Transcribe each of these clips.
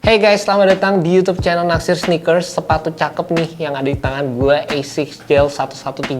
Hey guys, selamat datang di YouTube channel Naksir Sneakers. Sepatu cakep nih yang ada di tangan gue, Asics Gel 1130.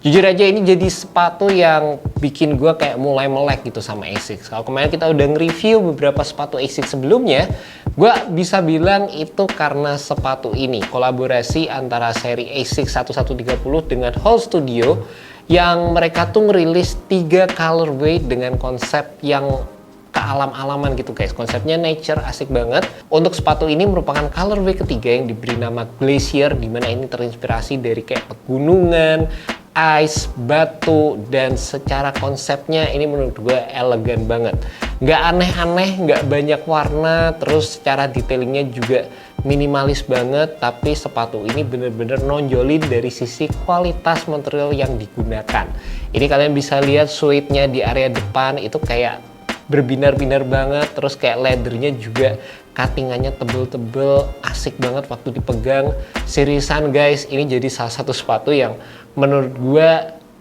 Jujur aja ini jadi sepatu yang bikin gue kayak mulai melek gitu sama Asics. Kalau kemarin kita udah nge-review beberapa sepatu Asics sebelumnya, gue bisa bilang itu karena sepatu ini. Kolaborasi antara seri Asics 1130 dengan Hall Studio yang mereka tuh ngerilis 3 colorway dengan konsep yang kealam-alaman gitu guys. Konsepnya nature, asik banget. Untuk sepatu ini merupakan colorway ketiga yang diberi nama Glacier, dimana ini terinspirasi dari kayak pegunungan, ice, batu, dan secara konsepnya ini menurut gue elegan banget. Nggak aneh-aneh, nggak banyak warna, terus secara detailingnya juga minimalis banget, tapi sepatu ini bener-bener nonjolin dari sisi kualitas material yang digunakan. Ini kalian bisa lihat suede-nya di area depan itu kayak berbinar-binar banget, terus kayak leathernya juga cuttingannya tebel-tebel, asik banget waktu dipegang. Seriusan guys, ini jadi salah satu sepatu yang menurut gue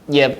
ya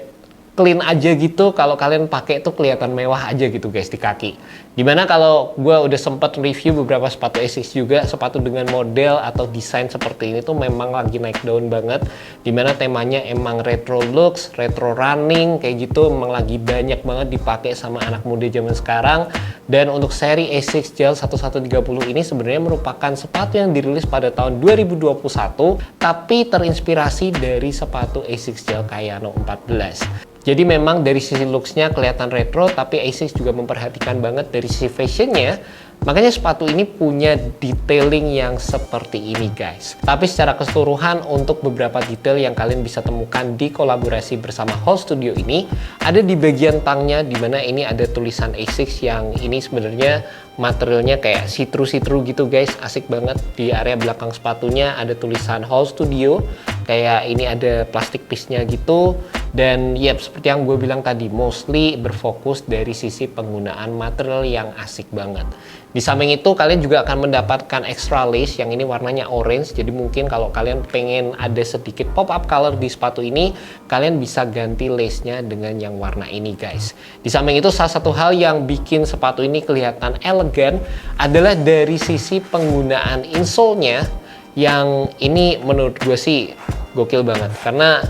clean aja gitu. Kalau kalian pakai tuh kelihatan mewah aja gitu guys di kaki. Dimana kalau gue udah sempat review beberapa sepatu Asics juga, sepatu dengan model atau desain seperti ini tuh memang lagi naik daun banget. Dimana temanya emang retro looks, retro running kayak gitu, emang lagi banyak banget dipakai sama anak muda zaman sekarang. Dan untuk seri Asics Gel 1130 ini sebenarnya merupakan sepatu yang dirilis pada tahun 2021, tapi terinspirasi dari sepatu Asics Gel Kayano 14. Jadi memang dari sisi looks-nya kelihatan retro, tapi Asics juga memperhatikan banget dari sisi fashion-nya. Makanya sepatu ini punya detailing yang seperti ini guys. Tapi secara keseluruhan untuk beberapa detail yang kalian bisa temukan di kolaborasi bersama Hall Studio ini, ada di bagian tangnya, dimana ini ada tulisan Asics yang ini sebenarnya materialnya kayak see-through gitu guys, asik banget. Di area belakang sepatunya ada tulisan Hall Studio, kayak ini ada plastik piece-nya gitu. Dan yep, seperti yang gue bilang tadi, mostly berfokus dari sisi penggunaan material yang asik banget. Di samping itu kalian juga akan mendapatkan extra lace yang ini warnanya orange. Jadi mungkin kalau kalian pengen ada sedikit pop-up color di sepatu ini, kalian bisa ganti lace-nya dengan yang warna ini guys. Di samping itu salah satu hal yang bikin sepatu ini kelihatan elegan adalah dari sisi penggunaan insole-nya, yang ini menurut gue sih gokil banget karena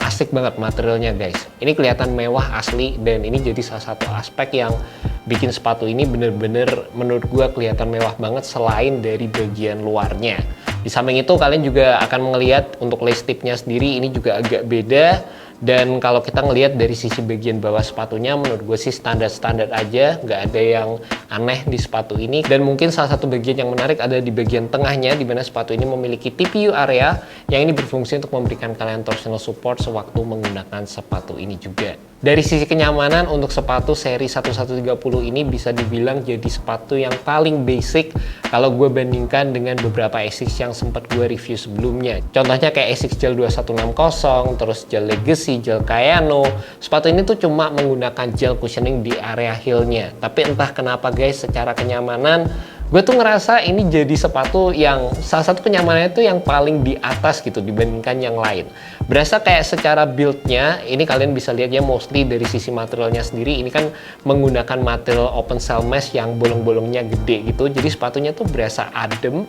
asik banget materialnya guys. Ini kelihatan mewah asli, dan ini jadi salah satu aspek yang bikin sepatu ini bener-bener menurut gua kelihatan mewah banget selain dari bagian luarnya. Di samping itu kalian juga akan melihat untuk lace tip-nya sendiri ini juga agak beda. Dan kalau kita ngelihat dari sisi bagian bawah sepatunya, menurut gue sih standar-standar aja, nggak ada yang aneh di sepatu ini. Dan mungkin salah satu bagian yang menarik ada di bagian tengahnya, di mana sepatu ini memiliki TPU area yang ini berfungsi untuk memberikan kalian torsional support sewaktu menggunakan sepatu ini juga. Dari sisi kenyamanan untuk sepatu seri 1130 ini bisa dibilang jadi sepatu yang paling basic kalau gue bandingkan dengan beberapa Asics yang sempat gue review sebelumnya. Contohnya kayak Asics Gel 2160, terus Gel Legacy, Gel Kayano. Sepatu ini tuh cuma menggunakan gel cushioning di area heel-nya. Tapi entah kenapa guys, secara kenyamanan gue tuh ngerasa ini jadi sepatu yang salah satu kenyamanannya itu yang paling di atas gitu dibandingkan yang lain. Berasa kayak secara build-nya, ini kalian bisa lihat ya, mostly dari sisi materialnya sendiri, ini kan menggunakan material open cell mesh yang bolong-bolongnya gede gitu. Jadi sepatunya tuh berasa adem,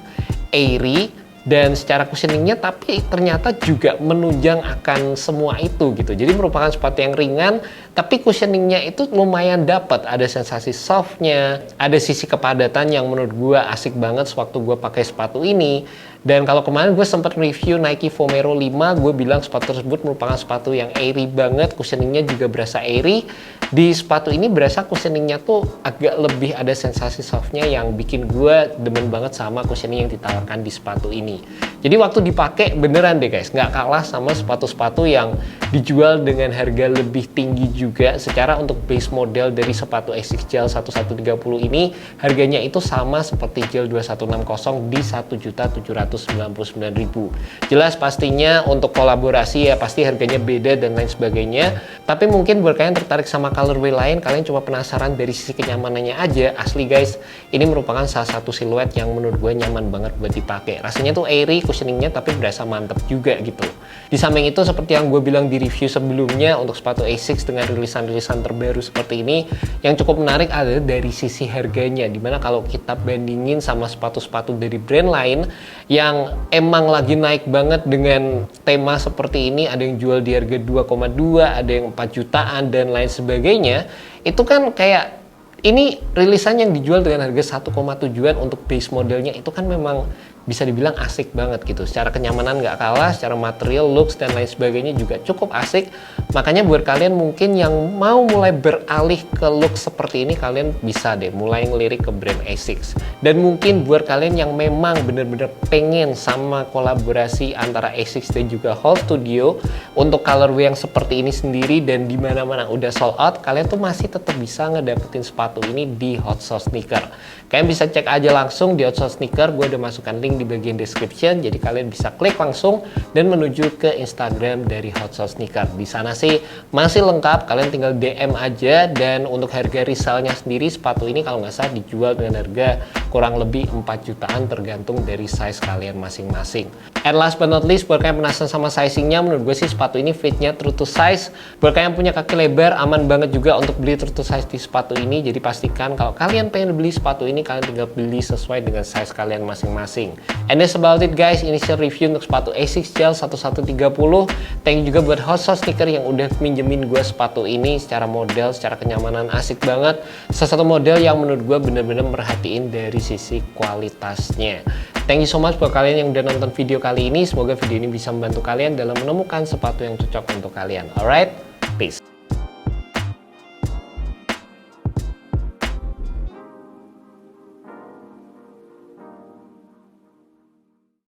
airy, dan secara cushioningnya tapi ternyata juga menunjang akan semua itu gitu. Jadi merupakan sepatu yang ringan, tapi cushioningnya itu lumayan dapat. Ada sensasi softnya, ada sisi kepadatan yang menurut gue asik banget sewaktu gue pakai sepatu ini. Dan kalau kemarin gue sempat review Nike Vomero 5, gue bilang sepatu tersebut merupakan sepatu yang airy banget, cushioningnya juga berasa airy. Di sepatu ini berasa cushioningnya tuh agak lebih ada sensasi softnya yang bikin gue demen banget sama cushioning yang ditawarkan di sepatu ini. Jadi waktu dipakai beneran deh guys, nggak kalah sama sepatu-sepatu yang dijual dengan harga lebih tinggi juga. Secara untuk base model dari sepatu Asics Gel 1130 ini, harganya itu sama seperti Gel 2160 di 1.799.000. Jelas pastinya untuk kolaborasi ya pasti harganya beda dan lain sebagainya. Tapi mungkin buat kalian tertarik sama colorway lain, kalian cuma penasaran dari sisi kenyamanannya aja, asli guys, ini merupakan salah satu siluet yang menurut gue nyaman banget buat dipakai. Rasanya tuh airy cushioningnya tapi berasa mantep juga gitu. Di samping itu seperti yang gue bilang di review sebelumnya, untuk sepatu ASICS dengan rilisan-rilisan terbaru seperti ini, yang cukup menarik adalah dari sisi harganya, dimana kalau kita bandingin sama sepatu-sepatu dari brand lain yang emang lagi naik banget dengan tema seperti ini, ada yang jual di harga 2,2, ada yang 4 jutaan dan lain sebagainya, itu kan kayak ini rilisan yang dijual dengan harga 1,7an untuk base modelnya, itu kan memang bisa dibilang asik banget gitu. Secara kenyamanan nggak kalah, secara material, looks, dan lain sebagainya juga cukup asik. Makanya buat kalian mungkin yang mau mulai beralih ke look seperti ini, kalian bisa deh mulai ngelirik ke brand ASICS. Dan mungkin buat kalian yang memang bener-bener pengen sama kolaborasi antara ASICS dan juga Hall Studio untuk colorway yang seperti ini sendiri dan dimana-mana udah sold out, kalian tuh masih tetap bisa ngedapetin sepatu ini di Hot Sauce Sneaker. Kalian bisa cek aja langsung di Hot Sauce Sneaker, gue udah masukkan link di bagian description, jadi kalian bisa klik langsung dan menuju ke Instagram dari Hot Sauce Sneaker. Di sana sih masih lengkap, kalian tinggal DM aja. Dan untuk harga resellnya sendiri, sepatu ini kalau nggak salah dijual dengan harga kurang lebih 4 jutaan tergantung dari size kalian masing-masing. And last but not least, buat kalian penasaran sama sizingnya, menurut gue sih sepatu ini fitnya true to size. Buat kalian punya kaki lebar, aman banget juga untuk beli true to size di sepatu ini. Jadi pastikan kalau kalian pengen beli sepatu ini, kalian tinggal beli sesuai dengan size kalian masing-masing. And that's about it guys, initial review untuk sepatu ASICS Gel 1130. Thank you juga buat Hot Sauce Sneaker yang udah minjemin gue sepatu ini. Secara model, secara kenyamanan asik banget. Salah satu model yang menurut gue bener-bener merhatiin dari sisi kualitasnya. Thank you so much buat kalian yang udah nonton video kali ini. Semoga video ini bisa membantu kalian dalam menemukan sepatu yang cocok untuk kalian. Alright, peace.